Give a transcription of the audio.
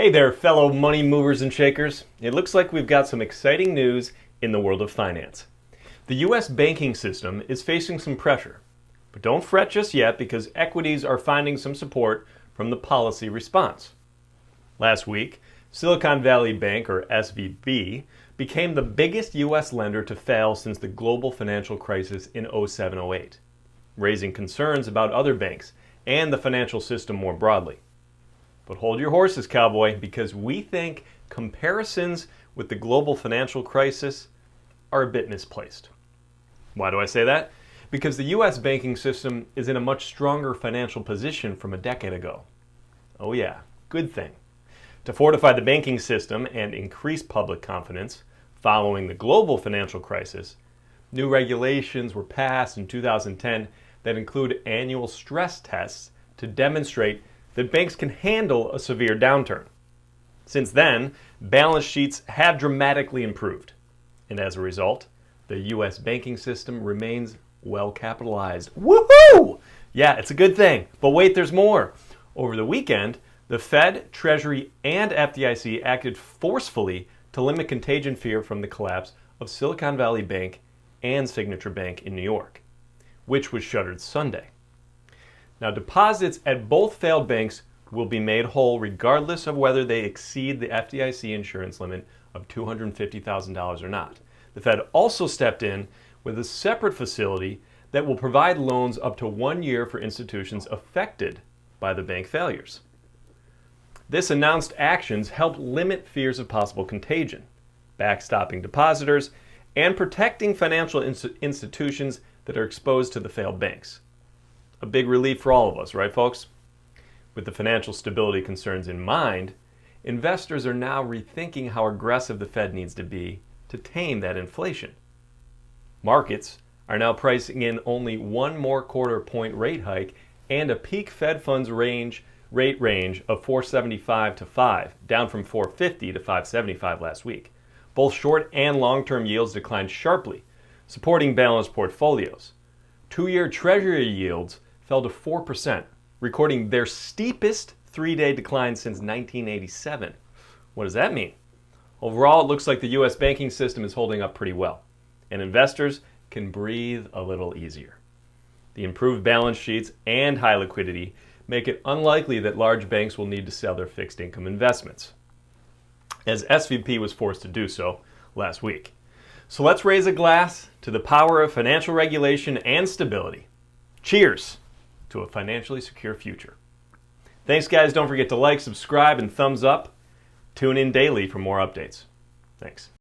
Hey there, fellow money movers and shakers. It looks like we've got some exciting news in the world of finance. The U.S. banking system is facing some pressure, but don't fret just yet because equities are finding some support from the policy response. Last week, Silicon Valley Bank, or SVB, became the biggest U.S. lender to fail since the global financial crisis in 2007-08, raising concerns about other banks and the financial system more broadly. But hold your horses, cowboy, because we think comparisons with the global financial crisis are a bit misplaced. Why do I say that? Because the U.S. banking system is in a much stronger financial position from a decade ago. Oh yeah, good thing. To fortify the banking system and increase public confidence following the global financial crisis, new regulations were passed in 2010 that include annual stress tests to demonstrate that banks can handle a severe downturn. Since then, balance sheets have dramatically improved, and as a result, the U.S. banking system remains well capitalized. Woohoo! Yeah, it's a good thing, but wait, there's more. Over the weekend, the Fed, Treasury, and FDIC acted forcefully to limit contagion fear from the collapse of Silicon Valley Bank and Signature Bank in New York, which was shuttered Sunday. Now, deposits at both failed banks will be made whole regardless of whether they exceed the FDIC insurance limit of $250,000 or not. The Fed also stepped in with a separate facility that will provide loans up to 1 year for institutions affected by the bank failures. This announced actions help limit fears of possible contagion, backstopping depositors, and protecting financial institutions that are exposed to the failed banks. A big relief for all of us, right, folks? With the financial stability concerns in mind, investors are now rethinking how aggressive the Fed needs to be to tame that inflation. Markets are now pricing in only one more quarter-point rate hike and a peak Fed funds rate range of 4.75 to 5, down from 4.50 to 5.75 last week. Both short and long-term yields declined sharply, supporting balanced portfolios. Two-year Treasury yields fell to 4%, recording their steepest three-day decline since 1987. What does that mean? Overall, it looks like the U.S. banking system is holding up pretty well, and investors can breathe a little easier. The improved balance sheets and high liquidity make it unlikely that large banks will need to sell their fixed income investments, as SVB was forced to do so last week. So let's raise a glass to the power of financial regulation and stability. Cheers to a financially secure future. Thanks, guys. Don't forget to like, subscribe, and thumbs up. Tune in daily for more updates. Thanks.